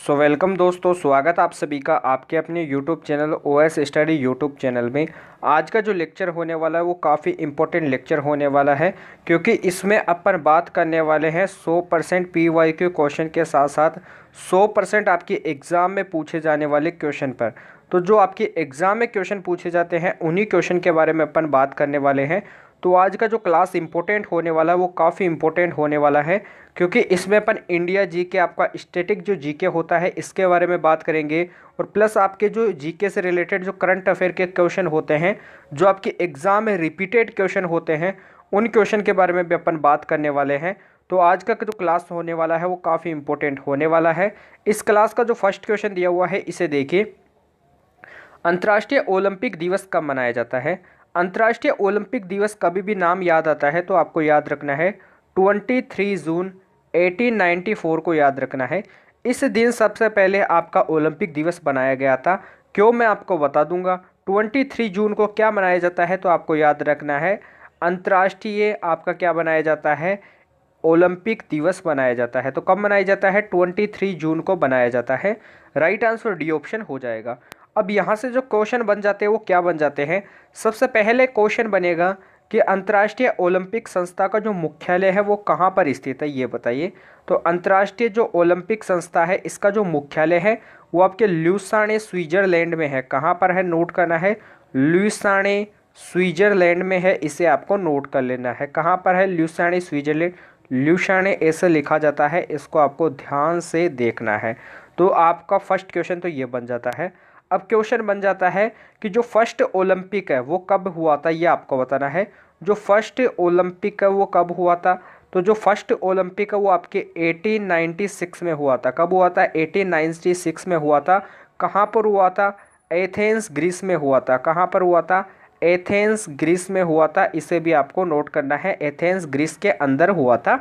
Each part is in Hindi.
वेलकम दोस्तों, स्वागत आप सभी का आपके अपने YouTube channel OS study YouTube channel में। आज का जो लेक्चर होने वाला है वो काफ़ी इम्पोर्टेंट लेक्चर होने वाला है, क्योंकि इसमें अपन बात करने वाले हैं 100% PYQ क्वेश्चन के साथ साथ 100% आपकी एग्ज़ाम में पूछे जाने वाले क्वेश्चन पर। तो जो आपकी एग्ज़ाम में क्वेश्चन पूछे जाते हैं उन्हीं क्वेश्चन के बारे में अपन बात करने वाले हैं। तो आज का जो क्लास इंपॉर्टेंट होने वाला है वो काफ़ी इंपॉर्टेंट होने वाला है, क्योंकि इसमें अपन इंडिया जीके, आपका स्टैटिक जो जीके होता है इसके बारे में बात करेंगे, और प्लस आपके जो जीके से रिलेटेड जो करंट अफेयर के क्वेश्चन होते हैं, जो आपके एग्ज़ाम में रिपीटेड क्वेश्चन होते हैं, उन क्वेश्चन के बारे में भी अपन बात करने वाले हैं। तो आज का जो क्लास होने वाला है वो काफ़ी इंपॉर्टेंट होने वाला है। इस क्लास का जो फर्स्ट क्वेश्चन दिया हुआ है इसे देखिए। अंतर्राष्ट्रीय ओलंपिक दिवस कब मनाया जाता है? अंतर्राष्ट्रीय ओलंपिक दिवस कभी भी नाम याद आता है तो आपको याद रखना है 23 जून 1894 को याद रखना है। इस दिन सबसे पहले आपका ओलंपिक दिवस बनाया गया था। क्यों, मैं आपको बता दूंगा। 23 जून को क्या मनाया जाता है तो आपको याद रखना है अंतर्राष्ट्रीय आपका क्या बनाया जाता है, ओलंपिक दिवस बनाया जाता है। तो कब मनाया जाता है? 23 जून को बनाया जाता है। राइट आंसर डी ऑप्शन हो जाएगा। अब यहाँ से जो क्वेश्चन बन जाते हैं वो क्या बन जाते हैं? सबसे पहले क्वेश्चन बनेगा कि अंतर्राष्ट्रीय ओलंपिक संस्था का जो मुख्यालय है वो कहाँ पर स्थित है, ये बताइए। तो अंतर्राष्ट्रीय जो ओलंपिक संस्था है इसका जो मुख्यालय है वो आपके ल्यूसाने स्विट्जरलैंड में है। कहाँ पर है, नोट करना है, ल्यूसाने स्विट्जरलैंड में है। इसे आपको नोट कर लेना है। कहाँ पर है? ल्यूसाने स्विट्जरलैंड। ल्यूसाने ऐसे लिखा जाता है, इसको आपको ध्यान से देखना है। तो आपका फर्स्ट क्वेश्चन तो ये बन जाता है। अब क्वेश्चन बन जाता है कि जो फर्स्ट ओलंपिक है वो कब हुआ था, ये आपको बताना है। जो फर्स्ट ओलंपिक है वो कब हुआ था? तो जो फर्स्ट ओलंपिक है वो आपके 1896 में हुआ था। कब हुआ था? 1896 में हुआ था। कहाँ पर हुआ था? एथेंस ग्रीस में हुआ था। कहाँ पर हुआ था? एथेंस ग्रीस में हुआ था। इसे भी आपको नोट करना है, एथेंस ग्रीस के अंदर हुआ था।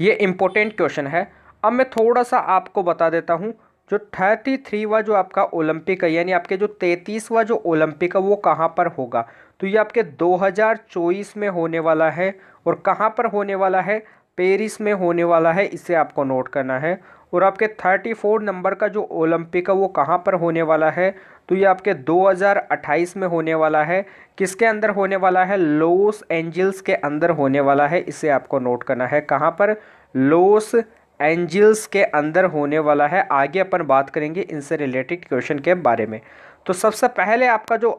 ये इम्पोर्टेंट क्वेश्चन है। अब मैं थोड़ा सा आपको बता देता हूँ, जो 33वां जो आपका ओलंपिक है, यानी आपके जो 33वां जो ओलंपिक है वो कहाँ पर होगा? तो ये आपके 2024 में होने वाला है। और कहाँ पर होने वाला है? पेरिस में होने वाला है। इसे आपको नोट करना है। और आपके 34 नंबर का जो ओलंपिक है वो कहाँ पर होने वाला है? तो ये आपके 2028 में होने वाला है। किसके अंदर होने वाला है? लॉस एंजल्स के अंदर होने वाला है। इसे आपको नोट करना है। कहाँ पर? लॉस एंजल्स के अंदर होने वाला है। आगे अपन बात करेंगे इनसे रिलेटेड क्वेश्चन के बारे में। तो सबसे पहले आपका जो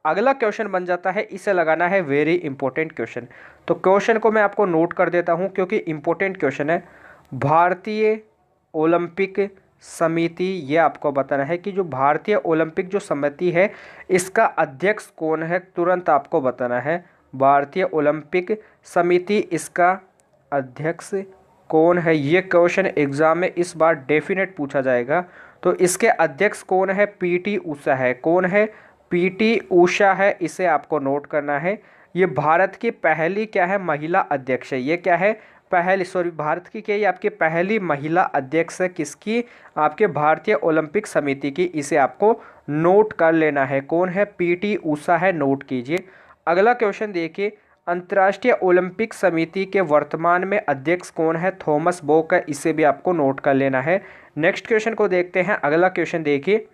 अगला क्वेश्चन बन जाता है, इसे लगाना है वेरी इंपॉर्टेंट क्वेश्चन। तो क्वेश्चन को मैं आपको नोट कर देता हूं क्योंकि इंपॉर्टेंट क्वेश्चन है। भारतीय ओलंपिक समिति, ये आपको बताना है कि जो भारतीय ओलंपिक जो समिति है इसका अध्यक्ष कौन है, तुरंत आपको बताना है। भारतीय ओलंपिक समिति, इसका अध्यक्ष कौन है? ये क्वेश्चन एग्जाम में इस बार डेफिनेट पूछा जाएगा। तो इसके अध्यक्ष कौन है? पीटी उषा है। कौन है? पीटी उषा है। इसे आपको नोट करना है। ये भारत की पहली क्या है, महिला अध्यक्ष है। ये क्या है? पहली, सॉरी, भारत की क्या, ये आपकी पहली महिला अध्यक्ष है। किसकी? आपके भारतीय ओलंपिक समिति की। इसे आपको नोट कर लेना है। कौन है? पीटी उषा है, नोट कीजिए। अगला क्वेश्चन देखिए, अंतर्राष्ट्रीय ओलंपिक समिति के वर्तमान में अध्यक्ष कौन है? थॉमस बॉक है। इसे भी आपको नोट कर लेना है। नेक्स्ट क्वेश्चन को देखते हैं। अगला क्वेश्चन देखिए,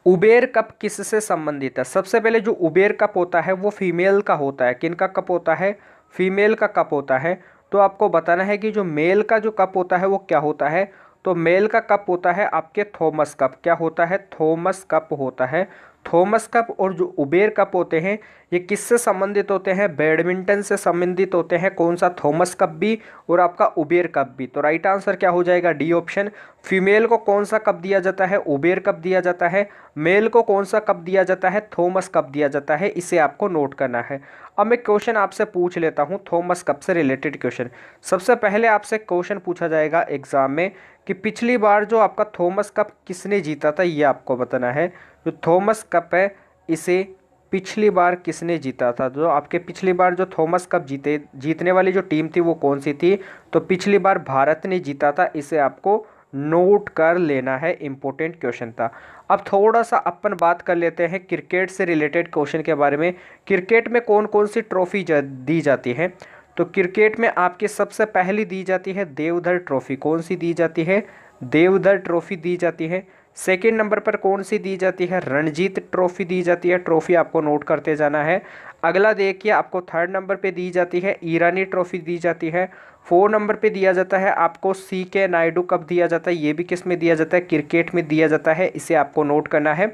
उबेर कप किससे संबंधित है? सबसे पहले जो उबेर कप होता है वो फीमेल का होता है। किनका कप होता है? फीमेल का कप होता है। तो आपको बताना है कि जो मेल का जो कप होता है वो क्या होता है। तो मेल का कप होता है आपके थॉमस कप। क्या होता है? थॉमस कप होता है। Thomas cup. और जो उबेर कप होते हैं ये किससे संबंधित होते हैं? बैडमिंटन से संबंधित होते हैं। कौन सा? थॉमस कप भी और आपका उबेर कप भी। तो राइट आंसर क्या हो जाएगा? D option. फीमेल को कौन सा कप दिया जाता है? उबेर कप दिया जाता है। मेल को कौन सा कप दिया जाता है? थॉमस कप दिया जाता है। इसे आपको नोट करना है। अब मैं क्वेश्चन आपसे पूछ लेता हूँ थॉमस कप से रिलेटेड क्वेश्चन। सबसे पहले आपसे क्वेश्चन पूछा जाएगा एग्जाम में कि पिछली बार जो आपका थॉमस कप किसने जीता था, ये आपको बताना है। जो थॉमस कप है इसे पिछली बार किसने जीता था? जो आपके पिछली बार जो थॉमस कप जीतने वाली जो टीम थी वो कौन सी थी? तो पिछली बार भारत ने जीता था। इसे आपको नोट कर लेना है। इंपॉर्टेंट क्वेश्चन था। अब थोड़ा सा अपन बात कर लेते हैं क्रिकेट से रिलेटेड क्वेश्चन के बारे में। क्रिकेट में कौन कौन सी ट्रॉफी दी जाती है? तो क्रिकेट में आपकी सबसे पहली दी जाती है देवधर ट्रॉफी। कौन सी दी जाती है? देवधर ट्रॉफी दी जाती है। सेकंड नंबर पर कौन सी दी जाती है? रणजीत ट्रॉफी दी जाती है। ट्रॉफी आपको नोट करते जाना है। अगला देखिए, आपको थर्ड नंबर पे दी जाती है ईरानी ट्रॉफी दी जाती है। 4 नंबर पे दिया जाता है आपको CK नायडू कप दिया जाता है। ये भी किस में दिया जाता है? क्रिकेट में दिया जाता है। इसे आपको नोट करना है।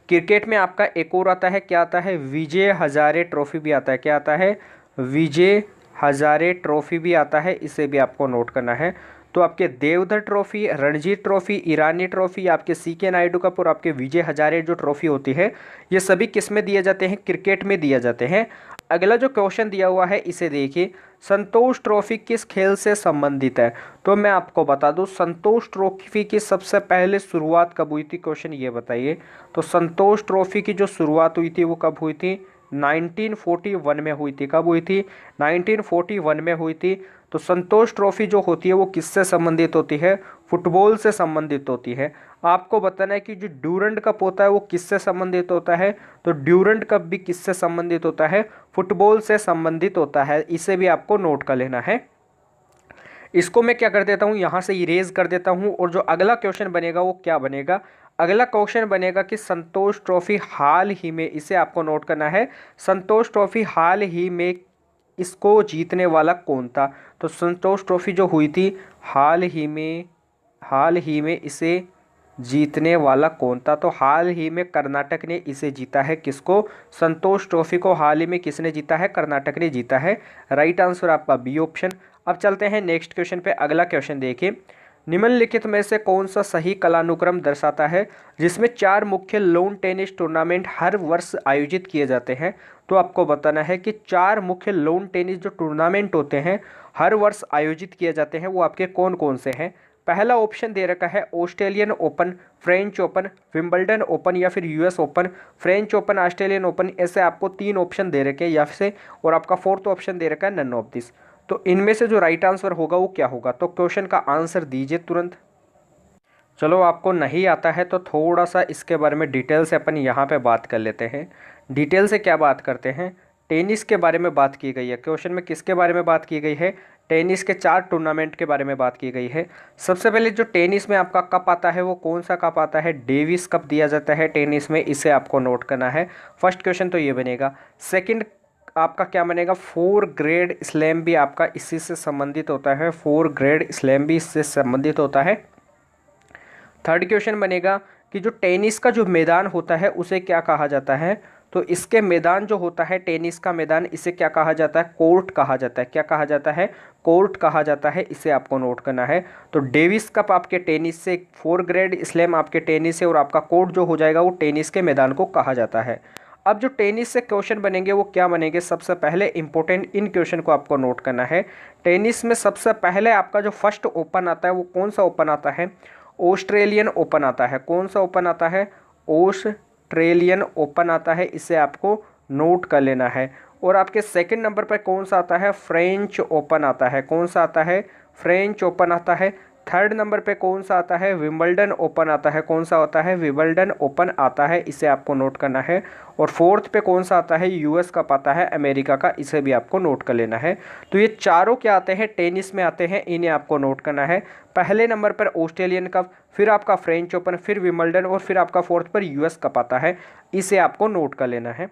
क्रिकेट में आपका एक और आता है, क्या आता है? विजय हजारे ट्रॉफी भी आता है। क्या आता है? विजय हजारे ट्रॉफी भी आता है। इसे भी आपको नोट करना है। तो आपके देवधर ट्रॉफी, रणजी ट्रॉफी, ईरानी ट्रॉफी, आपके CK नायडू कप और आपके विजय हजारे जो ट्रॉफी होती है, ये सभी किस में दिए जाते हैं? क्रिकेट में दिए जाते हैं। अगला जो क्वेश्चन दिया हुआ है इसे देखिए, संतोष ट्रॉफी किस खेल से संबंधित है? तो मैं आपको बता दूं, संतोष ट्रॉफी की सबसे पहले शुरुआत कब हुई थी? क्वेश्चन ये बताइए। तो संतोष ट्रॉफी की जो शुरुआत हुई थी वो कब हुई थी? 1941 में हुई थी। कब हुई थी? 1941 में हुई थी। तो संतोष ट्रॉफी जो होती है वो किससे संबंधित होती है? फुटबॉल से संबंधित होती है। आपको बताना है कि जो ड्यूरेंट कप होता है वो किससे संबंधित होता है? तो ड्यूरेंट कप भी किससे संबंधित होता है? फुटबॉल से संबंधित होता है। इसे भी आपको नोट कर लेना है। इसको मैं क्या कर देता हूँ, यहाँ से इरेज कर देता हूँ। और जो अगला क्वेश्चन बनेगा वो क्या बनेगा? अगला क्वेश्चन बनेगा कि संतोष ट्रॉफी हाल ही में, इसे आपको नोट करना है, संतोष ट्रॉफी हाल ही में इसको जीतने वाला कौन था? तो संतोष ट्रॉफी जो हुई थी हाल ही में इसे जीतने वाला कौन था? तो हाल ही में कर्नाटक ने इसे जीता है। किसको? संतोष ट्रॉफी को हाल ही में किसने जीता है? कर्नाटक ने जीता है। राइट आंसर आपका बी ऑप्शन। अब चलते हैं नेक्स्ट क्वेश्चन पे। अगला क्वेश्चन देखिए, निम्नलिखित में से कौन सा सही कालानुक्रम दर्शाता है जिसमें 4 मुख्य लॉन टेनिस टूर्नामेंट हर वर्ष आयोजित किए जाते हैं? तो आपको बताना है कि 4 मुख्य लॉन टेनिस जो टूर्नामेंट होते हैं हर वर्ष आयोजित किए जाते हैं वो आपके कौन कौन से हैं? पहला ऑप्शन दे रखा है Australian open, French open, Wimbledon open या फिर US open. French open, Australian open, ऐसे आपको 3 ऑप्शन दे रखे हैं या से, और आपका 4th ऑप्शन दे रखा है नन ऑफ दिस। तो इनमें से जो राइट आंसर होगा वो क्या होगा? तो क्वेश्चन का आंसर दीजिए तुरंत। चलो, आपको नहीं आता है तो थोड़ा सा इसके बारे में डिटेल से अपन यहाँ पे बात कर लेते हैं। डिटेल से क्या बात करते हैं? टेनिस के बारे में बात की गई है। क्वेश्चन में किसके बारे में बात की गई है? टेनिस के 4 टूर्नामेंट के बारे में बात की गई है। सबसे पहले जो टेनिस में आपका कप आता है वो कौन सा कप आता है? डेविस कप दिया जाता है टेनिस में। इसे आपको नोट करना है। फर्स्ट क्वेश्चन तो ये बनेगा। सेकंड आपका क्या बनेगा? 4 ग्रेड स्लैम भी आपका इसी से संबंधित होता है। 4 ग्रेड स्लैम भी इससे संबंधित होता है। थर्ड क्वेश्चन बनेगा कि जो टेनिस का जो मैदान होता है उसे क्या कहा जाता है? तो इसके मैदान जो होता है, टेनिस का मैदान, इसे क्या कहा जाता है? कोर्ट कहा जाता है। क्या कहा जाता है? कोर्ट कहा जाता है। इसे आपको नोट करना है। तो डेविस कप आपके टेनिस से, 4 ग्रेड स्लैम आपके टेनिस से, और आपका कोर्ट जो हो जाएगा वो टेनिस के मैदान को कहा जाता है। अब जो टेनिस से क्वेश्चन बनेंगे वो क्या बनेंगे? सबसे पहले इंपॉर्टेंट इन क्वेश्चन को आपको नोट करना है। टेनिस में सबसे पहले आपका जो फर्स्ट ओपन आता है वो कौन सा ओपन आता है? ऑस्ट्रेलियन ओपन आता है। कौन सा ओपन आता है? ऑस्ट्रेलियन ओपन आता है। इसे आपको नोट कर लेना है। और आपके सेकंड नंबर पर कौन सा आता है? फ्रेंच ओपन आता है। कौन सा आता है? फ्रेंच ओपन आता है। थर्ड नंबर पे कौन सा आता है? विंबलडन ओपन आता है। कौन सा होता है? विंबलडन ओपन आता है। इसे आपको नोट करना है। और फोर्थ पे कौन सा आता है? US कप आता है, अमेरिका का। इसे भी आपको नोट कर लेना है। तो ये चारों क्या आते हैं? टेनिस में आते हैं। इन्हें आपको नोट करना है। पहले नंबर पर ऑस्ट्रेलियन कप, फिर आपका फ्रेंच ओपन, फिर विंबलडन, और फिर आपका फोर्थ पर US कप आता है। इसे आपको नोट कर लेना है।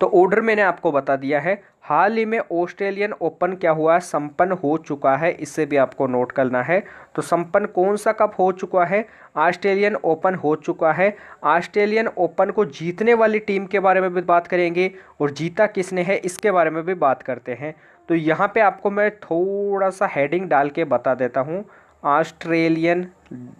तो ऑर्डर मैंने आपको बता दिया है। हाल ही में ऑस्ट्रेलियन ओपन क्या हुआ है? संपन्न हो चुका है। इसे भी आपको नोट करना है। तो संपन्न कौन सा कप हो चुका है? ऑस्ट्रेलियन ओपन हो चुका है। ऑस्ट्रेलियन ओपन को जीतने वाली टीम के बारे में भी बात करेंगे, और जीता किसने है इसके बारे में भी बात करते हैं। तो यहाँ पे आपको मैं थोड़ा सा हेडिंग डाल के बता देता हूँ। ऑस्ट्रेलियन,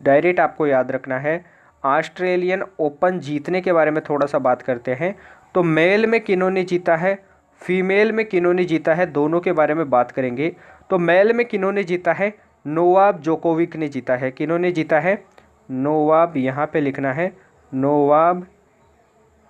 डायरेक्ट आपको याद रखना है। ऑस्ट्रेलियन ओपन जीतने के बारे में थोड़ा सा बात करते हैं। तो मेल में किन्होंने जीता है, फीमेल में किन्होंने जीता है, दोनों के बारे में बात करेंगे। तो मेल में किन्होंने जीता है? नोवाक जोकोविक ने जीता है। किन्होंने जीता है? नोवाक, यहाँ पे लिखना है, नोवाक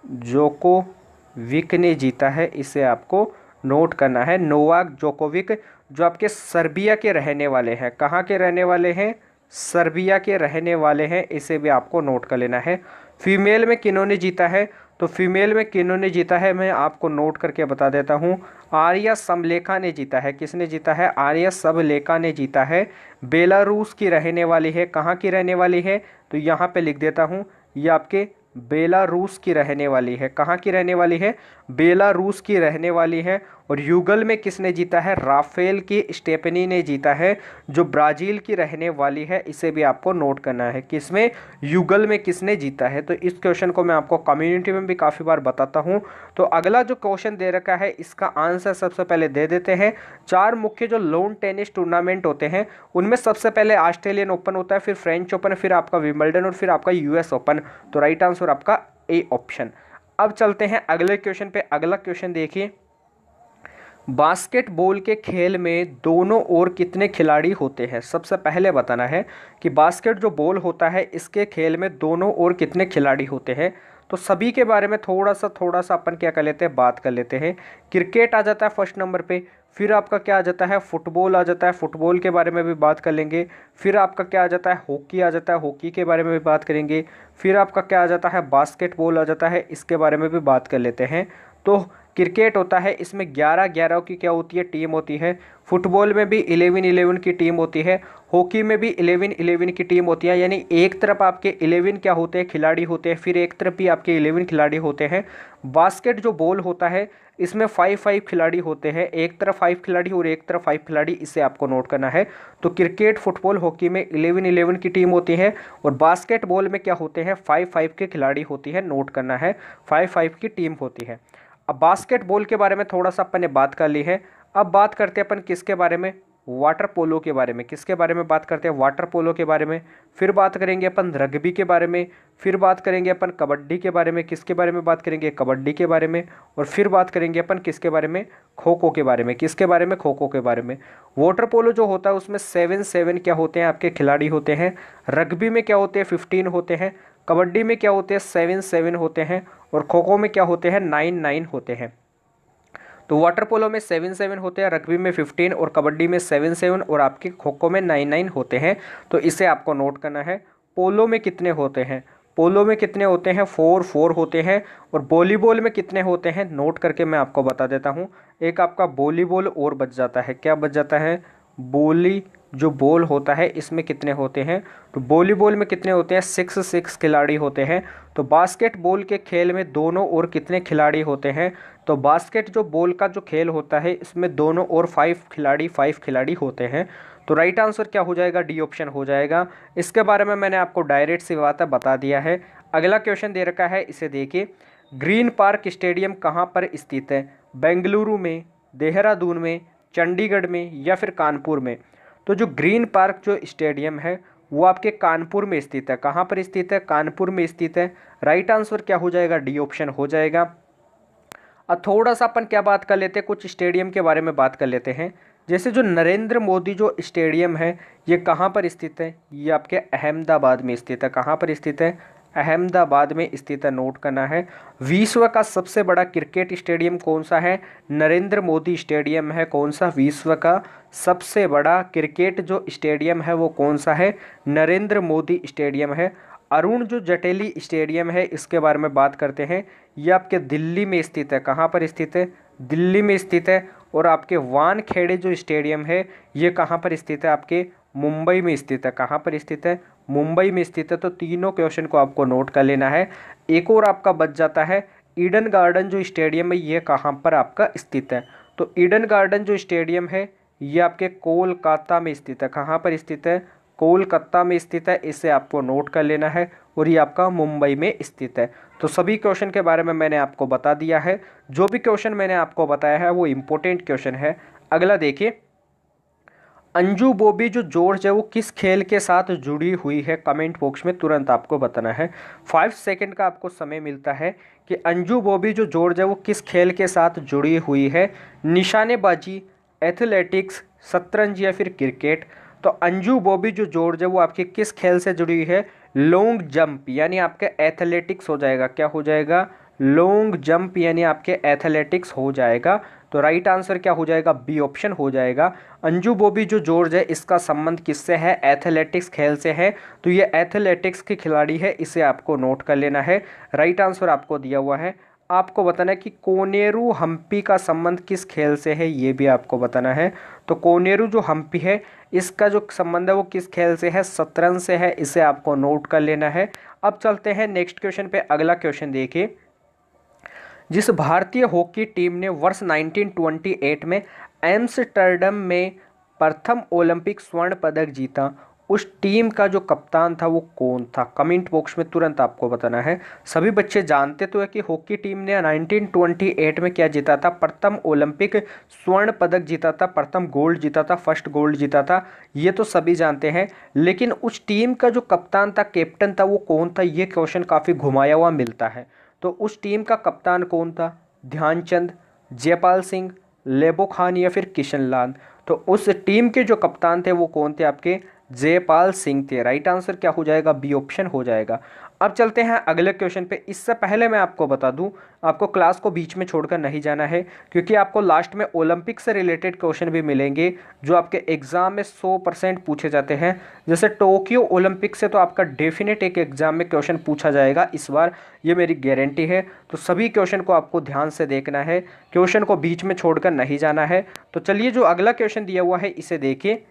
जोकोविक ने जीता है। इसे आपको नोट करना है। नोवाक जोकोविक जो आपके सर्बिया के रहने वाले हैं। कहाँ के रहने वाले हैं? सर्बिया के रहने वाले हैं। इसे भी आपको नोट कर लेना है। फीमेल में किन्होंने जीता है? तो फीमेल में किन्होंने जीता है मैं आपको नोट करके बता देता हूँ। आर्या समलेखा ने जीता है। किसने जीता है? आर्या समलेखा ने जीता है। बेलारूस की रहने वाली है। कहाँ की रहने वाली है? तो यहाँ पे लिख देता हूँ, ये आपके बेलारूस की रहने वाली है। कहाँ की रहने वाली है? बेलारूस की रहने वाली है। और युगल में किसने जीता है? राफेल की स्टेफनी ने जीता है, जो ब्राज़ील की रहने वाली है। इसे भी आपको नोट करना है। किसमें? युगल में किसने जीता है। तो इस क्वेश्चन को मैं आपको कम्युनिटी में भी काफ़ी बार बताता हूँ। तो अगला जो क्वेश्चन दे रखा है, इसका आंसर सबसे पहले दे देते हैं। 4 मुख्य जो लोन टेनिस टूर्नामेंट होते हैं, उनमें सबसे पहले ऑस्ट्रेलियन ओपन होता है, फिर फ्रेंच ओपन, फिर आपका विंबलडन और फिर आपका यूएस ओपन। तो राइट आंसर आपका ए ऑप्शन। अब चलते हैं अगले क्वेश्चन पे। अगला क्वेश्चन देखिए, बास्केटबॉल के खेल में दोनों ओर कितने खिलाड़ी होते हैं? सबसे पहले बताना है कि बास्केट जो बॉल होता है, इसके खेल में दोनों ओर कितने खिलाड़ी होते हैं। तो सभी के बारे में थोड़ा सा अपन क्या कर लेते हैं, बात कर लेते हैं। क्रिकेट आ जाता है फर्स्ट नंबर पे, फिर आपका क्या आ जाता है, फुटबॉल आ जाता है। फुटबॉल के बारे में भी बात कर लेंगे। फिर आपका क्या आ जाता है, हॉकी आ जाता है। हॉकी के बारे में भी बात करेंगे। फिर आपका क्या आ जाता है, बास्केटबॉल आ जाता है। इसके बारे में भी बात कर लेते हैं। तो क्रिकेट होता है, इसमें 11-11 की क्या होती है, टीम होती है। फुटबॉल में भी 11-11 की टीम होती है। हॉकी में भी 11-11 की टीम होती है। यानी एक तरफ आपके 11 क्या होते हैं, खिलाड़ी होते हैं, फिर एक तरफ भी आपके 11 खिलाड़ी होते हैं। बास्केट जो बॉल होता है, इसमें 5-5 खिलाड़ी होते हैं। एक तरफ 5 खिलाड़ी और एक तरफ 5 खिलाड़ी, इसे आपको नोट करना है। तो क्रिकेट, फुटबॉल, हॉकी में 11-11 की टीम होती है और बास्केटबॉल में क्या होते हैं, 5-5 के खिलाड़ी होती है। नोट करना है, 5-5 की टीम होती है। अब बास्केटबॉल के बारे में थोड़ा सा अपन ने बात कर ली है। अब बात करते हैं अपन किसके बारे में, वाटर पोलो के बारे में। किसके बारे में बात करते हैं? वाटर पोलो के बारे में। फिर बात करेंगे अपन रग्बी के बारे में। फिर बात करेंगे अपन कबड्डी के बारे में। किसके बारे में बात करेंगे? कबड्डी के बारे में। और फिर बात करेंगे अपन किसके बारे में? खो खो के बारे में। किसके बारे में? खो खो के बारे में। वाटर पोलो जो होता है, उसमें 7-7 क्या होते हैं, आपके खिलाड़ी होते हैं। रग्बी में क्या होते हैं, 15 होते हैं। कबड्डी में क्या होते हैं, 7-7 होते हैं। और खो खो में क्या होते हैं, 9-9 होते हैं। तो वाटर पोलो में 7-7 होते हैं, रग्बी में 15 और कबड्डी में 7-7 और आपके खो खो में 9-9 होते हैं। तो इसे आपको नोट करना है। पोलो में कितने होते हैं? पोलो में कितने होते हैं? 4-4 होते हैं। और वॉलीबॉल में कितने होते हैं? नोट करके मैं आपको बता देता हूँ। एक आपका वॉलीबॉल और बच जाता है। क्या बच जाता है? बोली जो बॉल होता है, इसमें कितने होते हैं? तो वॉलीबॉल में कितने होते हैं? 6-6 खिलाड़ी होते हैं। तो बास्केटबॉल के खेल में दोनों ओर कितने खिलाड़ी होते हैं? तो बास्केट जो बॉल का जो खेल होता है, इसमें दोनों ओर 5 खिलाड़ी होते हैं। तो राइट आंसर क्या हो जाएगा? डी ऑप्शन हो जाएगा। इसके बारे में मैंने आपको डायरेक्ट सी बात बता दिया है। अगला क्वेश्चन दे रखा है, इसे देखिए। ग्रीन पार्क स्टेडियम कहाँ पर स्थित है? बेंगलुरु में, देहरादून में, चंडीगढ़ में या फिर कानपुर में? तो जो ग्रीन पार्क जो स्टेडियम है, वो आपके कानपुर में स्थित है। कहाँ पर स्थित है? कानपुर में स्थित है। राइट आंसर क्या हो जाएगा? डी ऑप्शन हो जाएगा। अब थोड़ा सा अपन क्या बात कर लेते हैं, कुछ स्टेडियम के बारे में बात कर लेते हैं। जैसे जो नरेंद्र मोदी जो स्टेडियम है, ये कहाँ पर स्थित है? ये आपके अहमदाबाद में स्थित है। कहाँ पर स्थित है? अहमदाबाद में स्थित है। नोट करना है। विश्व का सबसे बड़ा क्रिकेट स्टेडियम कौन सा है? नरेंद्र मोदी स्टेडियम है। कौन सा? विश्व का सबसे बड़ा क्रिकेट जो स्टेडियम है, वो कौन सा है? नरेंद्र मोदी स्टेडियम है। अरुण जो जटेली स्टेडियम है, इसके बारे में बात करते हैं। ये आपके दिल्ली में स्थित है। कहाँ पर स्थित है? दिल्ली में स्थित है। और आपके वानखेड़े जो स्टेडियम है, ये कहाँ पर स्थित है? आपके मुंबई में स्थित है। कहाँ पर स्थित है? मुंबई में स्थित है। तो तीनों क्वेश्चन को आपको नोट कर लेना है। एक और आपका बच जाता है, ईडन गार्डन जो स्टेडियम है, ये कहाँ पर आपका स्थित है? तो ईडन गार्डन जो स्टेडियम है, ये आपके कोलकाता में स्थित है। कहाँ पर स्थित है? कोलकाता में स्थित है। इसे आपको नोट कर लेना है। और ये आपका मुंबई में स्थित है। तो सभी क्वेश्चन के बारे में मैंने आपको बता दिया है। जो भी क्वेश्चन मैंने आपको बताया है, वो इम्पोर्टेंट क्वेश्चन है। अगला देखिए, अंजू बॉबी जो जॉर्ज है, वो किस खेल के साथ जुड़ी हुई है? कमेंट बॉक्स में तुरंत आपको बताना है। 5 सेकंड का आपको समय मिलता है कि अंजू बॉबी जो जॉर्ज है, वो किस खेल के साथ जुड़ी हुई है? निशानेबाजी, एथलेटिक्स, शतरंज या फिर क्रिकेट? तो अंजू बॉबी जो जॉर्ज है, वो आपके किस खेल से जुड़ी हुई है? लॉन्ग जंप, यानी आपका एथलेटिक्स हो जाएगा। क्या हो जाएगा? लॉन्ग जंप यानी आपके एथलेटिक्स हो जाएगा। तो राइट आंसर क्या हो जाएगा, बी ऑप्शन हो जाएगा। अंजू बॉबी जो जॉर्ज है इसका संबंध किससे है, एथलेटिक्स खेल से है। तो ये एथलेटिक्स की खिलाड़ी है, इसे आपको नोट कर लेना है। राइट आंसर आपको दिया हुआ है। आपको बताना है कि कोनेरू हम्पी का संबंध किस खेल से है, ये भी आपको बताना है। तो कोनेरू जो हम्पी है इसका जो संबंध है वो किस खेल से है, शतरंज से है, इसे आपको नोट कर लेना है। अब चलते हैं नेक्स्ट क्वेश्चन पे। अगला क्वेश्चन देखिए, जिस भारतीय हॉकी टीम ने वर्ष 1928 में एम्स्टर्डम में प्रथम ओलंपिक स्वर्ण पदक जीता, उस टीम का जो कप्तान था वो कौन था। कमेंट बॉक्स में तुरंत आपको बताना है। सभी बच्चे जानते तो है कि हॉकी टीम ने 1928 में क्या जीता था, प्रथम ओलंपिक स्वर्ण पदक जीता था, प्रथम गोल्ड जीता था, फर्स्ट गोल्ड जीता था, ये तो सभी जानते हैं। लेकिन उस टीम का जो कप्तान था, कैप्टन था, वो कौन था, ये क्वेश्चन काफ़ी घुमाया हुआ मिलता है। तो उस टीम का कप्तान कौन था, ध्यानचंद, जयपाल सिंह, लेबो खान या फिर किशन लाल। तो उस टीम के जो कप्तान थे वो कौन थे, आपके जयपाल सिंह थे। राइट आंसर क्या हो जाएगा, बी ऑप्शन हो जाएगा। अब चलते हैं अगले क्वेश्चन पे। इससे पहले मैं आपको बता दूं, आपको क्लास को बीच में छोड़कर नहीं जाना है, क्योंकि आपको लास्ट में ओलंपिक से रिलेटेड क्वेश्चन भी मिलेंगे जो आपके एग्जाम में 100% पूछे जाते हैं। जैसे टोक्यो ओलंपिक से तो आपका डेफिनेट एक एग्जाम में क्वेश्चन पूछा जाएगा इस बार, ये मेरी गारंटी है। तो सभी क्वेश्चन को आपको ध्यान से देखना है, क्वेश्चन को बीच में छोड़कर नहीं जाना है। तो चलिए जो अगला क्वेश्चन दिया हुआ है इसे देखिए।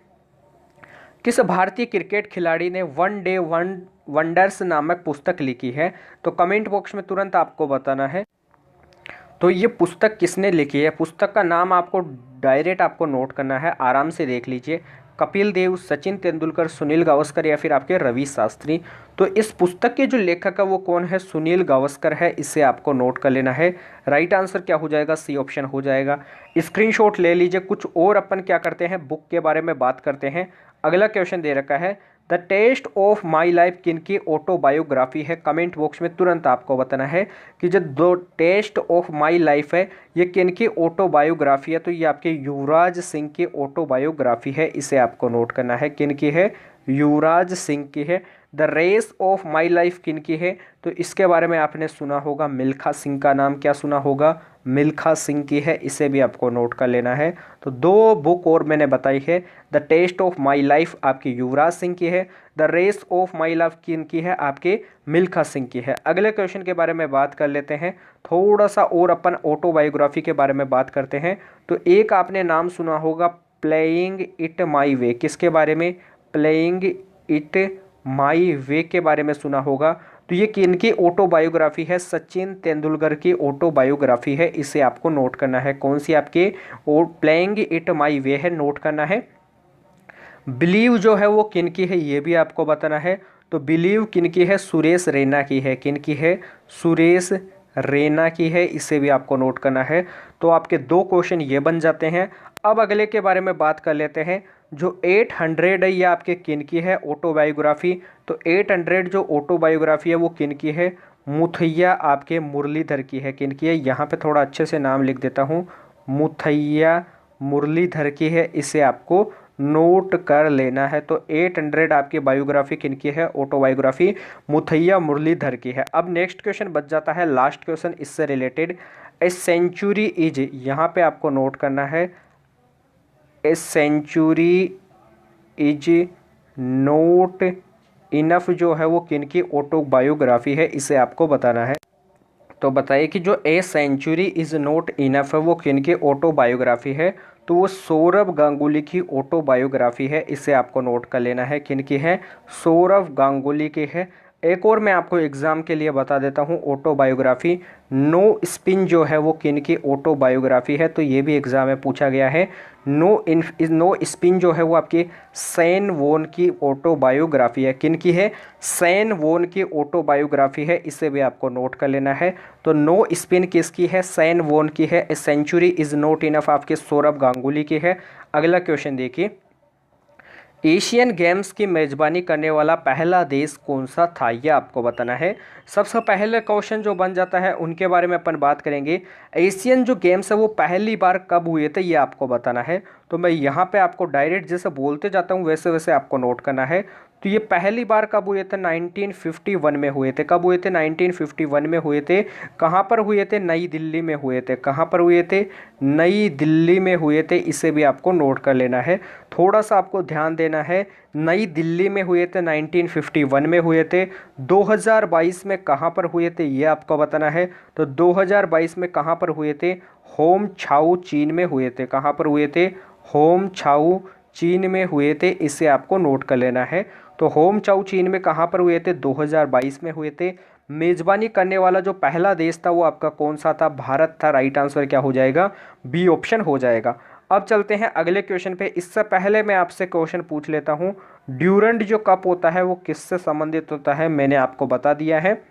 किस भारतीय क्रिकेट खिलाड़ी ने वन डे वंडर्स नामक पुस्तक लिखी है। तो कमेंट बॉक्स में तुरंत आपको बताना है। तो ये पुस्तक किसने लिखी है, पुस्तक का नाम आपको डायरेक्ट आपको नोट करना है, आराम से देख लीजिए। कपिल देव, सचिन तेंदुलकर, सुनील गावस्कर या फिर आपके रवि शास्त्री। तो इस पुस्तक के जो लेखक है वो कौन है, सुनील गावस्कर है, इसे आपको नोट कर लेना है। राइट आंसर क्या हो जाएगा, सी ऑप्शन हो जाएगा। स्क्रीनशॉट ले लीजिए। कुछ और अपन क्या करते हैं, बुक के बारे में बात करते हैं। अगला क्वेश्चन दे रखा है, the test of my life किनकी ऑटोबायोग्राफी है। कमेंट बॉक्स में तुरंत आपको बताना है कि जो दो टेस्ट ऑफ माई लाइफ है ये किनकी ऑटोबायोग्राफी है। तो ये आपके युवराज सिंह की ऑटोबायोग्राफी है, इसे आपको नोट करना है। किनकी है, युवराज सिंह की है। The race of my life किनकी है, तो इसके बारे में आपने सुना होगा, मिल्खा सिंह का नाम क्या सुना होगा, मिल्खा सिंह की है, इसे भी आपको नोट कर लेना है। तो दो बुक और मैंने बताई है, the test of my life आपकी युवराज सिंह की है, the race of my life किनकी है, आपके मिल्खा सिंह की है। अगले क्वेश्चन के बारे में बात कर लेते हैं, थोड़ा सा और अपन ऑटोबायोग्राफी के बारे में बात करते हैं। तो एक आपने नाम सुना होगा, प्लेइंग इट माई वे, किसके बारे में, प्लेइंग इट माई वे के बारे में सुना होगा। तो ये किनकी ऑटोबायोग्राफी है, सचिन तेंदुलकर की ऑटोबायोग्राफी है, इसे आपको नोट करना है। कौन सी आपके, और प्लेइंग इट माई वे है, नोट करना है। बिलीव जो है वो किनकी है, ये भी आपको बताना है। तो बिलीव किनकी है, सुरेश रैना की है। किनकी है, सुरेश रैना की है, इसे भी आपको नोट करना है। तो आपके दो क्वेश्चन ये बन जाते हैं। अब अगले के बारे में बात कर लेते हैं, जो 800 है ये आपके किनकी है ऑटोबायोग्राफी। तो 800 जो ऑटोबायोग्राफी है वो किनकी है, मुथैया आपके मुरलीधर की है। किनकी है, यहाँ पे थोड़ा अच्छे से नाम लिख देता हूँ, मुथैया मुरलीधर की है, इसे आपको नोट कर लेना है। तो 800 आपकी बायोग्राफी किनकी है, ऑटोबायोग्राफी मुथैया मुरलीधर की है। अब नेक्स्ट क्वेश्चन बच जाता है, लास्ट क्वेश्चन इससे रिलेटेड, ए सेंचुरी इज, यहाँ पे आपको नोट करना है, a century is not enough जो है वो किनकी ऑटोबायोग्राफी है, इसे आपको बताना है। तो बताइए कि जो a century is not enough है वो किनकी ऑटोबायोग्राफी है। तो वो सौरव गांगुली की ऑटोबायोग्राफी है, इसे आपको नोट कर लेना है। किनकी है, सौरव गांगुली की है। एक और मैं आपको एग्जाम के लिए बता देता हूँ ऑटोबायोग्राफी, नो स्पिन जो है वो किनकी ऑटोबायोग्राफी है। तो ये भी एग्जाम में पूछा गया है। नो स्पिन जो है वो आपकी सैन वोन की ऑटोबायोग्राफी है। किनकी है, सैन वोन की ऑटोबायोग्राफी है, इसे भी आपको नोट कर लेना है। तो नो स्पिन किसकी है, सैन वोन की है। A century is not enough आपके सौरभ गांगुली की है। अगला क्वेश्चन देखिए, एशियन गेम्स की मेज़बानी करने वाला पहला देश कौन सा था, ये आपको बताना है। सबसे पहले क्वेश्चन जो बन जाता है उनके बारे में अपन बात करेंगे। एशियन जो गेम्स है वो पहली बार कब हुए थे, ये आपको बताना है। तो मैं यहाँ पे आपको डायरेक्ट जैसे बोलते जाता हूँ वैसे वैसे आपको नोट करना है। तो ये पहली बार कब हुए थे? 1951 में हुए थे। कब हुए थे? 1951 में हुए थे। कहाँ पर हुए थे? नई दिल्ली में हुए थे। कहाँ पर हुए थे? नई दिल्ली में हुए थे। इसे भी आपको नोट कर लेना है। थोड़ा सा आपको ध्यान देना है। नई दिल्ली में हुए थे, 1951 में हुए थे। 2022 में कहाँ पर हुए थे ये आपको बताना है। तो 2022 में कहाँ पर हुए थे? होम छाऊ चीन में हुए थे। कहाँ पर हुए थे? होम छाऊ चीन में हुए थे। इसे आपको नोट कर लेना है। तो होम चाउ चीन में कहाँ पर हुए थे? 2022 में हुए थे। मेज़बानी करने वाला जो पहला देश था वो आपका कौन सा था? भारत था। राइट आंसर क्या हो जाएगा? बी ऑप्शन हो जाएगा। अब चलते हैं अगले क्वेश्चन पे। इससे पहले मैं आपसे क्वेश्चन पूछ लेता हूँ, ड्यूरंड जो कप होता है वो किससे संबंधित होता है? मैंने आपको बता दिया है।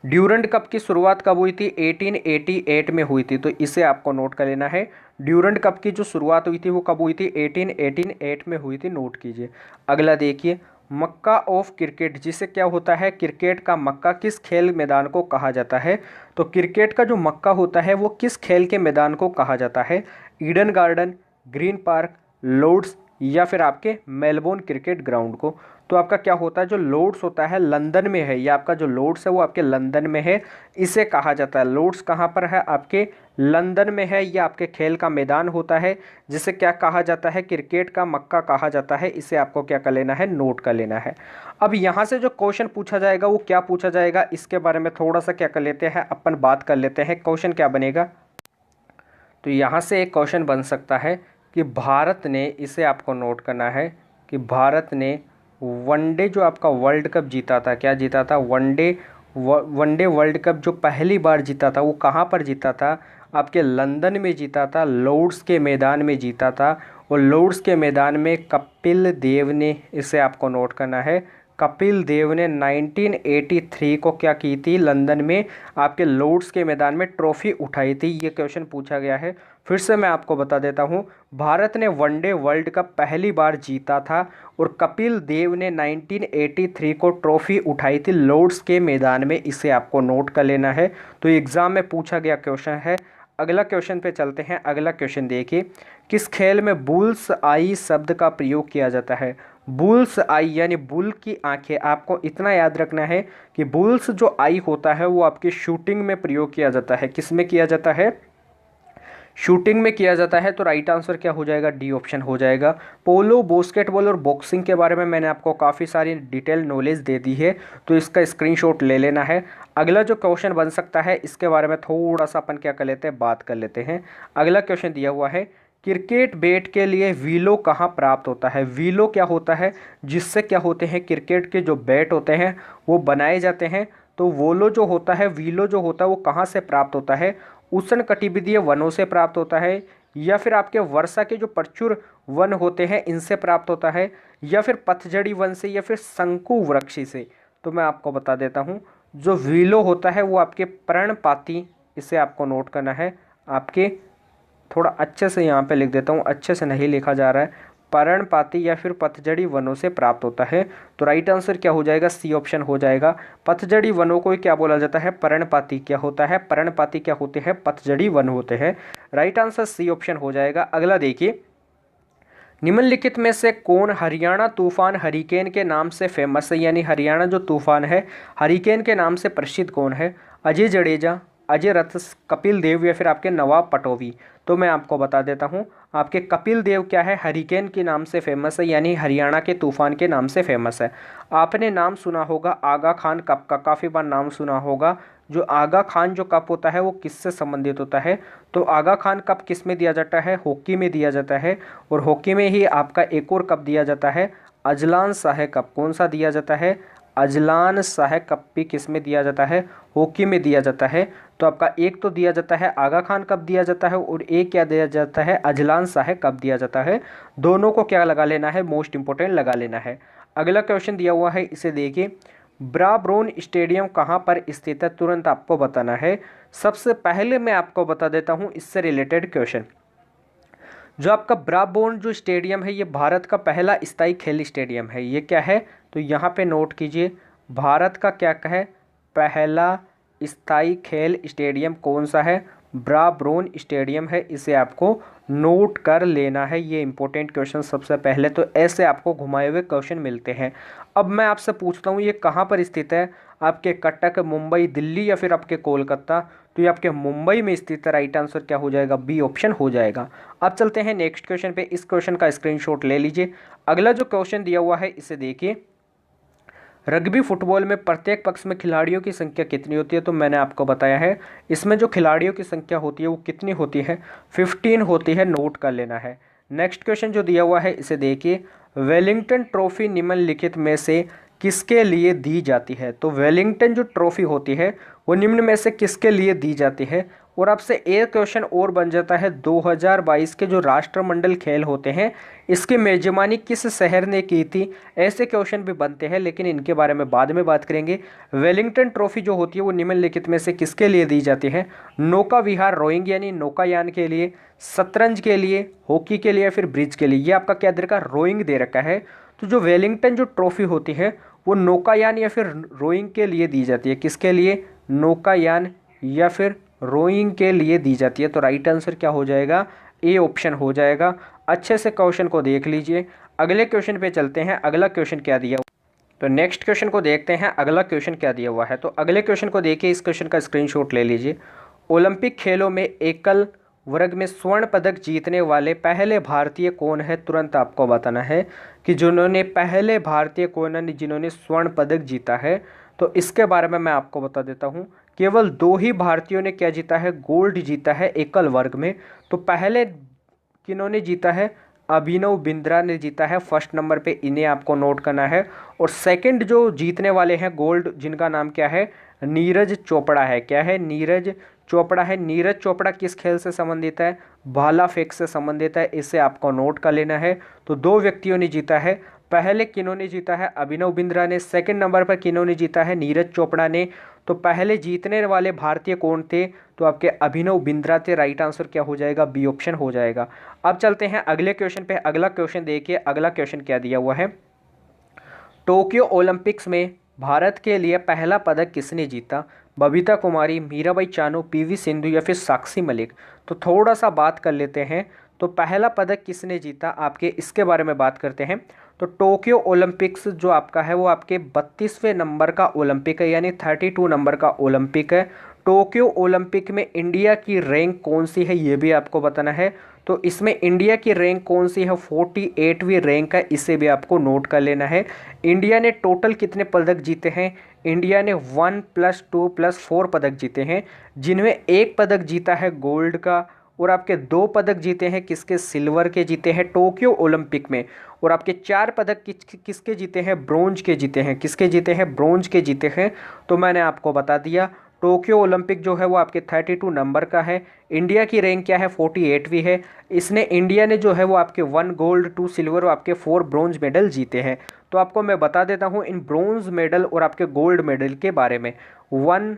ड्यूरंड कप की शुरुआत कब हुई थी? 1888 में हुई थी। तो इसे आपको नोट कर लेना है। ड्यूरंड कप की जो शुरुआत हुई थी वो कब हुई थी? 1888 में हुई थी। नोट कीजिए। अगला देखिए, मक्का ऑफ क्रिकेट जिसे क्या होता है? क्रिकेट का मक्का किस खेल मैदान को कहा जाता है? तो क्रिकेट का जो मक्का होता है वो किस खेल के मैदान को कहा जाता है? ईडन गार्डन, ग्रीन पार्क, लॉर्ड्स या फिर आपके मेलबोर्न क्रिकेट ग्राउंड को? तो आपका क्या होता है? जो लॉर्ड्स होता है लंदन में है। ये आपका जो लॉर्ड्स है वो आपके लंदन में है। इसे कहा जाता है, लॉर्ड्स कहाँ पर है? आपके लंदन में है। ये आपके खेल का मैदान होता है जिसे क्या कहा जाता है? क्रिकेट का मक्का कहा जाता है। इसे आपको क्या कर लेना है? नोट कर लेना है। अब यहाँ से जो क्वेश्चन पूछा जाएगा वो क्या पूछा जाएगा, इसके बारे में थोड़ा सा क्या कर लेते हैं, अपन बात कर लेते हैं। क्वेश्चन क्या बनेगा? तो यहाँ से एक क्वेश्चन बन सकता है कि भारत ने, इसे आपको नोट करना है कि भारत ने वनडे जो आपका वर्ल्ड कप जीता था, क्या जीता था? वनडे वर्ल्ड कप जो पहली बार जीता था वो कहाँ पर जीता था? आपके लंदन में जीता था, लॉर्ड्स के मैदान में जीता था। और लॉर्ड्स के मैदान में कपिल देव ने, इसे आपको नोट करना है, कपिल देव ने 1983 को क्या की थी? लंदन में आपके लॉर्ड्स के मैदान में ट्रॉफी उठाई थी। ये क्वेश्चन पूछा गया है। फिर से मैं आपको बता देता हूँ, भारत ने वनडे वर्ल्ड कप पहली बार जीता था और कपिल देव ने 1983 को ट्रॉफी उठाई थी लॉर्ड्स के मैदान में। इसे आपको नोट कर लेना है। तो एग्ज़ाम में पूछा गया क्वेश्चन है। अगला क्वेश्चन पे चलते हैं। अगला क्वेश्चन देखिए, किस खेल में बुल्स आई शब्द का प्रयोग किया जाता है? बुल्स आई यानी बुल की आंखें। आपको इतना याद रखना है कि बुल्स जो आई होता है वो आपकी शूटिंग में प्रयोग किया जाता है। किस में किया जाता है? शूटिंग में किया जाता है। तो राइट आंसर क्या हो जाएगा? डी ऑप्शन हो जाएगा। पोलो, बास्केटबॉल और बॉक्सिंग के बारे में मैंने आपको काफ़ी सारी डिटेल नॉलेज दे दी है, तो इसका स्क्रीनशॉट ले लेना है। अगला जो क्वेश्चन बन सकता है इसके बारे में थोड़ा सा अपन क्या कर लेते हैं, बात कर लेते हैं। अगला क्वेश्चन दिया हुआ है, क्रिकेट बैट के लिए वीलो कहाँ प्राप्त होता है? वीलो क्या होता है? जिससे क्या होते हैं, क्रिकेट के जो बैट होते हैं वो बनाए जाते हैं। तो वोलो जो होता है, वीलो जो होता है वो कहाँ से प्राप्त होता है? उष्णकटिबंधीय वनों से प्राप्त होता है, या फिर आपके वर्षा के जो प्रचुर वन होते हैं इनसे प्राप्त होता है, या फिर पतझड़ी वन से, या फिर शंकु वृक्षी से? तो मैं आपको बता देता हूँ, जो वीलो होता है वो आपके पर्णपाती, इसे आपको नोट करना है। आपके थोड़ा अच्छे से यहाँ पे लिख देता हूँ, अच्छे से नहीं लिखा जा रहा है। पर्णपाती या फिर पतझड़ी वनों से प्राप्त होता है। तो राइट आंसर क्या हो जाएगा? सी ऑप्शन हो जाएगा। पतझड़ी वनों को क्या बोला जाता है? पर्णपाती। क्या होता है? पर्णपाती क्या होते हैं? पतझड़ी वन होते हैं। राइट आंसर सी ऑप्शन हो जाएगा। अगला देखिए, निम्नलिखित में से कौन हरियाणा तूफान हरिकेन के नाम से फेमस है? यानी हरियाणा जो तूफान है हरिकेन के नाम से प्रसिद्ध कौन है? अजय जडेजा, अजय रथ, कपिल देव या फिर आपके नवाब पटोवी? तो मैं आपको बता देता हूँ, आपके कपिल देव क्या है, हरिकेन के नाम से फेमस है, यानी हरियाणा के तूफान के नाम से फेमस है। आपने नाम सुना होगा आगा खान कप का, काफ़ी बार नाम सुना होगा। जो आगा खान जो कप होता है वो किससे संबंधित होता है? तो आगा खान कप किस में दिया जाता है? हॉकी में दिया जाता है। और हॉकी में ही आपका एक और कप दिया जाता है, अजलान शाह कप। कौन सा दिया जाता है? अजलान शाह कप भी किस में दिया जाता है? हॉकी में दिया जाता है। तो आपका एक तो दिया जाता है आगा खान कप दिया जाता है, और एक क्या दिया जाता है? अजलान शाह कप दिया जाता है। दोनों को क्या लगा लेना है? मोस्ट इंपोर्टेंट लगा लेना है। अगला क्वेश्चन दिया हुआ है, इसे देखिए, ब्राबोर्न स्टेडियम कहाँ पर स्थित है? तुरंत आपको बताना है। सबसे पहले मैं आपको बता देता हूँ इससे रिलेटेड क्वेश्चन। जो आपका ब्राबोर्न जो स्टेडियम है ये भारत का पहला स्थायी खेल स्टेडियम है। ये क्या है? तो यहाँ पे नोट कीजिए, भारत का क्या है? पहला स्थायी खेल स्टेडियम कौन सा है? ब्राबोर्न स्टेडियम है। इसे आपको नोट कर लेना है। ये इंपॉर्टेंट क्वेश्चन सबसे पहले तो ऐसे आपको घुमाए हुए क्वेश्चन मिलते हैं। अब मैं आपसे पूछता हूँ ये कहाँ पर स्थित है, आपके कटक, मुंबई, दिल्ली या फिर आपके कोलकाता। तो ये आपके मुंबई में स्थित है। राइट आंसर क्या हो जाएगा, बी ऑप्शन हो जाएगा। अब चलते हैं नेक्स्ट क्वेश्चन पे। इस क्वेश्चन का स्क्रीनशॉट ले लीजिए। अगला जो क्वेश्चन दिया हुआ है इसे देखिए। रग्बी फुटबॉल में प्रत्येक पक्ष में खिलाड़ियों की संख्या कितनी होती है। तो मैंने आपको बताया है इसमें जो खिलाड़ियों की संख्या होती है वो कितनी होती है, 15 होती है। नोट कर लेना है। नेक्स्ट क्वेश्चन जो दिया हुआ है इसे देखिए। वेलिंगटन ट्रॉफी निम्नलिखित में से किसके लिए दी जाती है। तो वेलिंगटन जो ट्रॉफी होती है वो निम्न में से किसके लिए दी जाती है। और आपसे एक क्वेश्चन और बन जाता है, 2022 के जो राष्ट्रमंडल खेल होते हैं इसकी मेजबानी किस शहर ने की थी। ऐसे क्वेश्चन भी बनते हैं लेकिन इनके बारे में बाद में बात करेंगे। वेलिंगटन ट्रॉफी जो होती है वो निम्नलिखित में से किसके लिए दी जाती है। नौका विहार रोइंग यानी नौकायान के लिए, शतरंज के लिए, हॉकी के लिए, फिर ब्रिज के लिए। ये आपका क्या दे रखा है, रोइंग दे रखा है। तो जो वेलिंगटन जो ट्रॉफी होती है वो नौकायान या फिर रोइंग के लिए दी जाती है। किसके लिए, नौकायान या फिर रोइंग के लिए दी जाती है। तो राइट आंसर क्या हो जाएगा, ए ऑप्शन हो जाएगा। अच्छे से क्वेश्चन को देख लीजिए। अगले क्वेश्चन पे चलते हैं। अगला क्वेश्चन क्या दिया, तो नेक्स्ट क्वेश्चन को देखते हैं अगला क्वेश्चन क्या दिया हुआ है। तो अगले क्वेश्चन को देखिए, इस क्वेश्चन का स्क्रीनशॉट ले लीजिए। ओलंपिक खेलों में एकल वर्ग में स्वर्ण पदक जीतने वाले पहले भारतीय कौन है। तुरंत आपको बताना है कि जिन्होंने पहले भारतीय कौन है जिन्होंने स्वर्ण पदक जीता है। तो इसके बारे में मैं आपको बता देता हूँ। केवल 2 ही भारतीयों ने क्या जीता है, गोल्ड जीता है एकल वर्ग में। तो पहले किन्होंने जीता है, अभिनव बिंद्रा ने जीता है फर्स्ट नंबर पे, इन्हें आपको नोट करना है। और सेकंड जो जीतने वाले हैं गोल्ड, जिनका नाम क्या है, नीरज चोपड़ा है। क्या है, नीरज चोपड़ा है। नीरज चोपड़ा किस खेल से संबंधित है, भाला फेंक से संबंधित है। इसे आपको नोट कर लेना है। तो 2 व्यक्तियों ने जीता है। पहले किन्होंने जीता है, अभिनव बिंद्रा ने। सेकंड नंबर पर किन्होंने जीता है, नीरज चोपड़ा ने। तो पहले जीतने वाले भारतीय कौन थे, तो आपके अभिनव बिंद्रा थे। राइट आंसर क्या हो जाएगा, बी ऑप्शन हो जाएगा। अब चलते हैं अगले क्वेश्चन पे। अगला क्वेश्चन देखिए। अगला क्वेश्चन क्या दिया हुआ है, टोक्यो ओलंपिक्स में भारत के लिए पहला पदक किसने जीता। बबीता कुमारी, मीराबाई चानू, पीवी सिंधु या फिर साक्षी मलिक। तो थोड़ा सा बात कर लेते हैं। तो पहला पदक किसने जीता आपके, इसके बारे में बात करते हैं। तो टोक्यो ओलंपिक्स जो आपका है वो आपके 32वें नंबर का ओलंपिक है, यानी 32 नंबर का ओलंपिक है। टोक्यो ओलंपिक में इंडिया की रैंक कौन सी है ये भी आपको बताना है। तो इसमें इंडिया की रैंक कौन सी है, 48वीं रैंक है। इसे भी आपको नोट कर लेना है। इंडिया ने टोटल कितने पदक जीते हैं, इंडिया ने 1 + 2 + 4 पदक जीते हैं, जिनमें 1 पदक जीता है गोल्ड का। और आपके 2 पदक जीते हैं किसके, सिल्वर के जीते हैं टोक्यो ओलंपिक में। और आपके 4 पदक किसके जीते हैं, ब्रोंज के जीते हैं। किसके जीते हैं, ब्रोंज के जीते हैं। तो मैंने आपको बता दिया टोक्यो ओलंपिक जो है वो आपके 32 नंबर का है। इंडिया की रैंक क्या है, 48वीं है। इंडिया ने जो है वो आपके 1 गोल्ड, 2 सिल्वर और आपके 4 ब्रोंज मेडल जीते हैं। तो आपको मैं बता देता हूँ इन ब्रोंज मेडल और आपके गोल्ड मेडल के बारे में। 1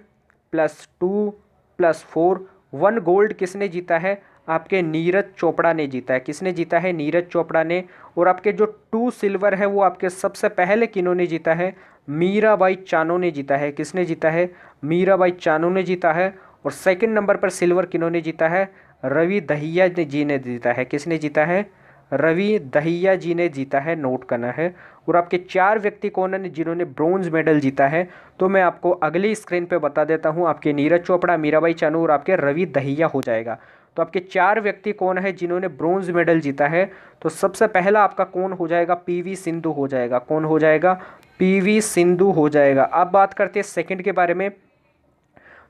+ 2 + 4, 1 गोल्ड किसने जीता है, आपके नीरज चोपड़ा ने जीता है। किसने जीता है, नीरज चोपड़ा ने। और आपके जो 2 सिल्वर है वो आपके सबसे पहले किन्होंने जीता है, मीराबाई चानू ने जीता है। किसने जीता है, मीराबाई चानू ने जीता है। और सेकंड नंबर पर सिल्वर किन्होंने जीता है, रवि दहिया जी ने जीता है। किसने जीता है, रवि दहिया जी ने जीता है, नोट करना है। और आपके 4 व्यक्ति कौन हैं जिन्होंने ब्रोंज मेडल जीता है। तो मैं आपको अगली स्क्रीन पे बता देता हूँ। आपके नीरज चोपड़ा, मीराबाई चानू और आपके रवि दहिया हो जाएगा। तो आपके 4 व्यक्ति कौन है जिन्होंने ब्रोंज मेडल जीता है। तो सबसे पहला आपका कौन हो जाएगा, पीवी सिंधु हो जाएगा। कौन हो जाएगा, पीवी सिंधु हो जाएगा। अब बात करते हैं सेकंड के बारे में।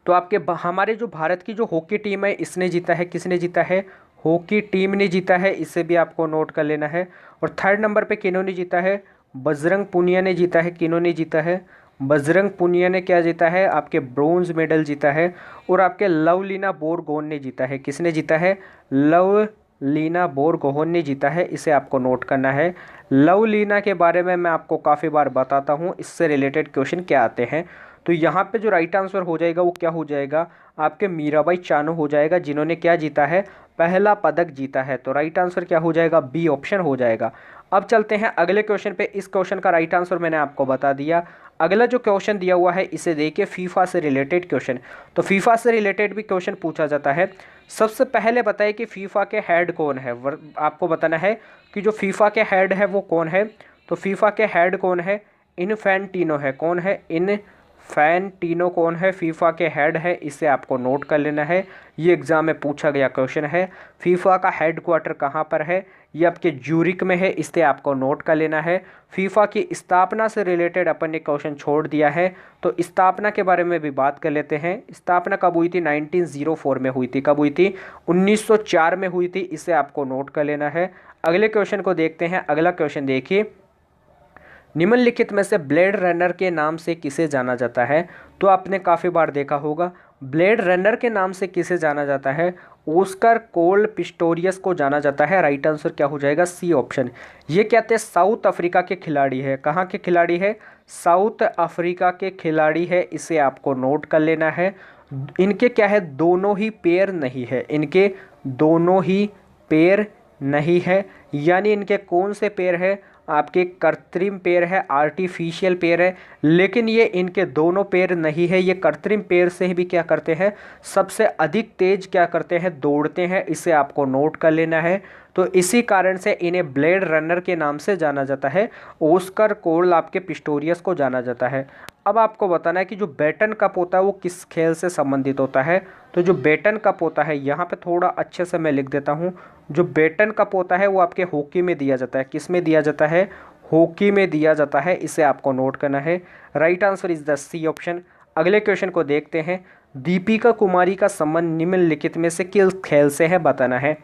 तो आपके हमारे जो भारत की जो हॉकी टीम है इसने जीता है। किसने जीता है, हॉकी टीम ने जीता है। इसे भी आपको नोट कर लेना है। और थर्ड नंबर पे किन्होंने जीता है, बजरंग पुनिया ने जीता है। किन्होंने जीता है, बजरंग पुनिया ने क्या जीता है, आपके ब्रोंज मेडल जीता है। और आपके लवलीना बोरगोहन ने जीता है। किसने जीता है, लवलीना बोरगोहन ने जीता है। इसे आपको नोट करना है। लवलीना के बारे में मैं आपको काफ़ी बार बताता हूँ, इससे रिलेटेड क्वेश्चन क्या आते हैं। तो यहाँ पे जो राइट आंसर हो जाएगा वो क्या हो जाएगा, आपके मीराबाई चानू हो जाएगा, जिन्होंने क्या जीता है, पहला पदक जीता है। तो राइट आंसर क्या हो जाएगा, बी ऑप्शन हो जाएगा। अब चलते हैं अगले क्वेश्चन पे। इस क्वेश्चन का राइट आंसर मैंने आपको बता दिया। अगला जो क्वेश्चन दिया हुआ है इसे देखिए, फीफा से रिलेटेड क्वेश्चन। तो फीफा से रिलेटेड भी क्वेश्चन पूछा जाता है। सबसे पहले बताइए कि फीफा के हेड कौन है। आपको बताना है कि जो फीफा के हेड है वो कौन है। तो फीफा के हेड कौन है? इन्फैंटिनो है। कौन है? इन्फैंटिनो कौन है? फीफा के हेड है। इसे आपको नोट कर लेना है, ये एग्जाम में पूछा गया क्वेश्चन है। फीफा का हेड क्वार्टर कहाँ पर है? ये आपके ज्यूरिक में है, इसे आपको नोट कर लेना है। फीफा की स्थापना से रिलेटेड अपन ने क्वेश्चन छोड़ दिया है, तो स्थापना के बारे में भी बात कर लेते हैं। स्थापना कब हुई थी? 1904 में हुई थी। कब हुई थी? 1904 में हुई थी, इसे आपको नोट कर लेना है। अगले क्वेश्चन को देखते हैं। अगला क्वेश्चन देखिए, निम्नलिखित में से ब्लेड रनर के नाम से किसे जाना जाता है? तो आपने काफ़ी बार देखा होगा, ब्लेड रनर के नाम से किसे जाना जाता है? ऑस्कर कोल्ड पिस्टोरियस को जाना जाता है। राइट आंसर क्या हो जाएगा? C option. ये कहते हैं साउथ अफ्रीका के खिलाड़ी है। कहाँ के खिलाड़ी है? साउथ अफ्रीका के खिलाड़ी है, इसे आपको नोट कर लेना है। इनके क्या है? दोनों ही पैर नहीं है। इनके दोनों ही पैर नहीं है, यानी इनके कौन से पैर है? आपके कृत्रिम पैर है, आर्टिफिशियल पैर है। लेकिन ये इनके दोनों पैर नहीं है, ये कृत्रिम पैर से भी क्या करते हैं? सबसे अधिक तेज क्या करते हैं? दौड़ते हैं, इसे आपको नोट कर लेना है। तो इसी कारण से इन्हें ब्लेड रनर के नाम से जाना जाता है। ऑस्कर कोल्ड आपके पिस्टोरियस को जाना जाता है। अब आपको बताना है कि जो बैटन कप होता है वो किस खेल से संबंधित होता है। तो जो बैटन कप होता है, यहाँ पे थोड़ा अच्छे से मैं लिख देता हूँ। जो बैटन कप होता है वो आपके हॉकी में दिया जाता है। किस में दिया जाता है? हॉकी में दिया जाता है, इसे आपको नोट करना है। Right answer is the C option. अगले क्वेश्चन को देखते हैं। दीपिका कुमारी का संबंध निम्नलिखित में से किस खेल से है? बताना है।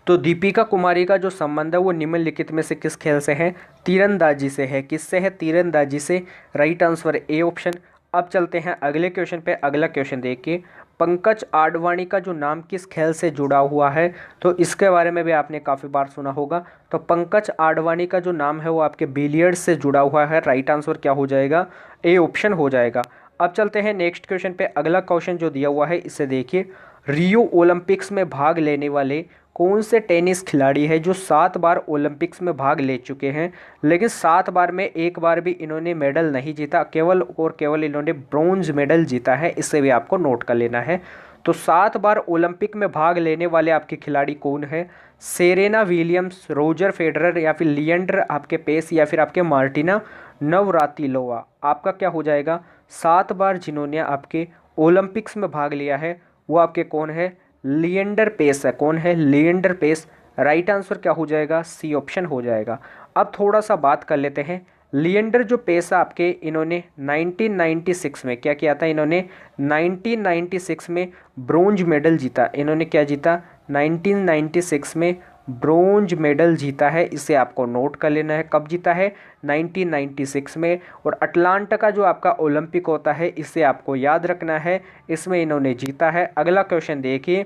तो दीपिका कुमारी का जो संबंध है वो निम्नलिखित में से किस खेल से है? तीरंदाजी से है। किससे है? तीरंदाजी से। Right answer A option. अब चलते हैं अगले क्वेश्चन पे। अगला क्वेश्चन देखिए, पंकज आडवाणी का जो नाम किस खेल से जुड़ा हुआ है? तो इसके बारे में भी आपने काफ़ी बार सुना होगा। तो पंकज आडवाणी का जो नाम है वो आपके बिलियर्ड्स से जुड़ा हुआ है। राइट आंसर क्या हो जाएगा? ए ऑप्शन हो जाएगा। अब चलते हैं नेक्स्ट क्वेश्चन पे। अगला क्वेश्चन जो दिया हुआ है इसे देखिए, रियो ओलंपिक्स में भाग लेने वाले कौन से टेनिस खिलाड़ी है जो 7 बार ओलंपिक्स में भाग ले चुके हैं, लेकिन 7 बार में एक बार भी इन्होंने मेडल नहीं जीता, केवल और केवल इन्होंने ब्रॉन्ज मेडल जीता है, इसे भी आपको नोट कर लेना है। तो 7 बार ओलंपिक में भाग लेने वाले आपके खिलाड़ी कौन है? सेरेना विलियम्स, रोजर फेडरर, या फिर लिएंडर आपके पेस, या फिर आपके मार्टिना नवरातिलोवा। आपका क्या हो जाएगा? 7 बार जिन्होंने आपके ओलंपिक्स में भाग लिया है वो आपके कौन है? लिएंडर पेस है। कौन है? लिएंडर पेस। राइट आंसर क्या हो जाएगा? सी ऑप्शन हो जाएगा। अब थोड़ा सा बात कर लेते हैं। लिएंडर जो पेस है आपके, इन्होंने 1996 में क्या किया था? इन्होंने 1996 में ब्रोंज मेडल जीता। इन्होंने क्या जीता? 1996 में ब्रोंज मेडल जीता है, इसे आपको नोट कर लेना है। कब जीता है? 1996 में। और अटलांटा का जो आपका ओलंपिक होता है इसे आपको याद रखना है, इसमें इन्होंने जीता है। अगला क्वेश्चन देखिए,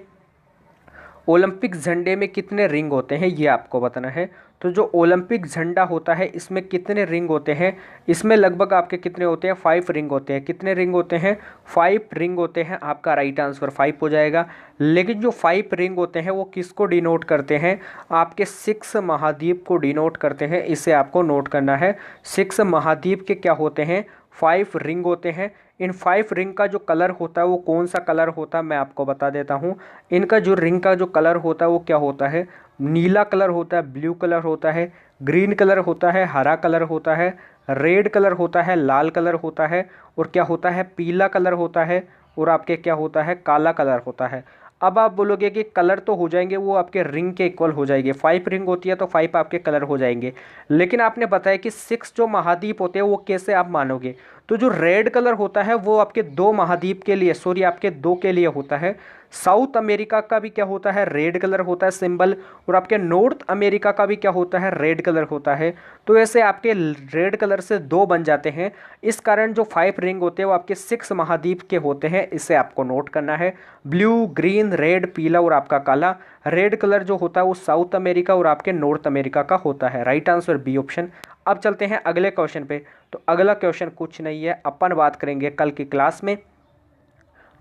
ओलंपिक झंडे में कितने रिंग होते हैं ये आपको बताना है। तो जो ओलंपिक झंडा होता है इसमें कितने रिंग होते हैं? इसमें लगभग आपके कितने होते हैं? 5 रिंग होते हैं। कितने रिंग होते हैं? 5 रिंग होते हैं। आपका राइट आंसर 5 हो जाएगा। लेकिन जो 5 रिंग होते हैं वो किसको डिनोट करते हैं? आपके 6 महाद्वीप को डिनोट करते हैं, इसे आपको नोट करना है। 6 महाद्वीप के क्या होते हैं? 5 रिंग होते हैं। इन 5 रिंग का जो कलर होता है वो कौन सा कलर होता है मैं आपको बता देता हूँ। इनका जो रिंग का जो कलर होता है वो क्या होता है? नीला कलर होता है, ब्लू कलर होता है, ग्रीन कलर होता है, हरा कलर होता है, रेड कलर होता है, लाल कलर होता है, और क्या होता है? पीला कलर होता है, और आपके क्या होता है? काला कलर होता है। अब आप बोलोगे कि कलर तो हो जाएंगे, वो आपके रिंग के इक्वल हो जाएंगे। 5 रिंग होती है तो 5 आपके कलर हो जाएंगे। लेकिन आपने बताया कि 6 जो महाद्वीप होते हैं वो कैसे आप मानोगे? तो जो रेड कलर होता है वो आपके 2 महाद्वीप के लिए, सॉरी आपके 2 के लिए होता है। साउथ अमेरिका का भी क्या होता है? रेड कलर होता है सिंबल। और आपके नॉर्थ अमेरिका का भी क्या होता है? रेड कलर होता है। तो ऐसे आपके रेड कलर से 2 बन जाते हैं। इस कारण जो 5 रिंग होते हैं वो आपके 6 महाद्वीप के होते हैं, इसे आपको नोट करना है। ब्लू, ग्रीन, रेड, पीला और आपका काला। रेड कलर जो होता है वो साउथ अमेरिका और आपके नॉर्थ अमेरिका का होता है। Right answer B option. अब चलते हैं अगले क्वेश्चन पे। तो अगला क्वेश्चन कुछ नहीं है, अपन बात करेंगे कल की क्लास में।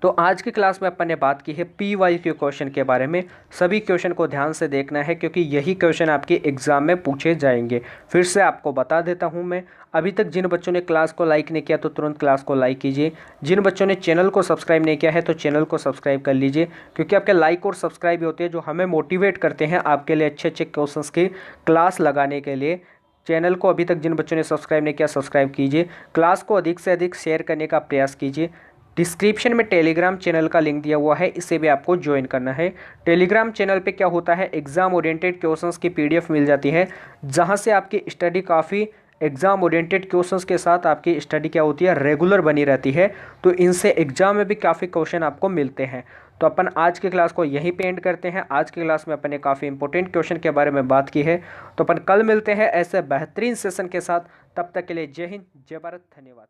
तो आज की क्लास में अपन ने बात की है PYQ क्वेश्चन के बारे में। सभी क्वेश्चन को ध्यान से देखना है क्योंकि यही क्वेश्चन आपके एग्जाम में पूछे जाएंगे। फिर से आपको बता देता हूं मैं, अभी तक जिन बच्चों ने क्लास को लाइक नहीं किया तो तुरंत क्लास को लाइक कीजिए। जिन बच्चों ने चैनल को सब्सक्राइब नहीं किया है तो चैनल को सब्सक्राइब कर लीजिए, क्योंकि आपके लाइक और सब्सक्राइब होते हैं जो हमें मोटिवेट करते हैं आपके लिए अच्छे अच्छे क्वेश्चंस की क्लास लगाने के लिए। चैनल को अभी तक जिन बच्चों ने सब्सक्राइब नहीं किया सब्सक्राइब कीजिए, क्लास को अधिक से अधिक शेयर करने का प्रयास कीजिए। डिस्क्रिप्शन में टेलीग्राम चैनल का लिंक दिया हुआ है, इसे भी आपको ज्वाइन करना है। टेलीग्राम चैनल पे क्या होता है, एग्जाम ओरिएंटेड क्वेश्चंस की PDF मिल जाती है, जहां से आपकी स्टडी काफ़ी एग्जाम ओरिएंटेड क्वेश्चंस के साथ आपकी स्टडी क्या होती है, रेगुलर बनी रहती है। तो इनसे एग्जाम में भी काफ़ी क्वेश्चन आपको मिलते हैं। तो अपन आज की क्लास को यहीं पे एंड करते हैं। आज की क्लास में अपन ने काफ़ी इंपॉर्टेंट क्वेश्चन के बारे में बात की है। तो अपन कल मिलते हैं ऐसे बेहतरीन सेशन के साथ। तब तक के लिए जय हिंद, जय भारत, धन्यवाद।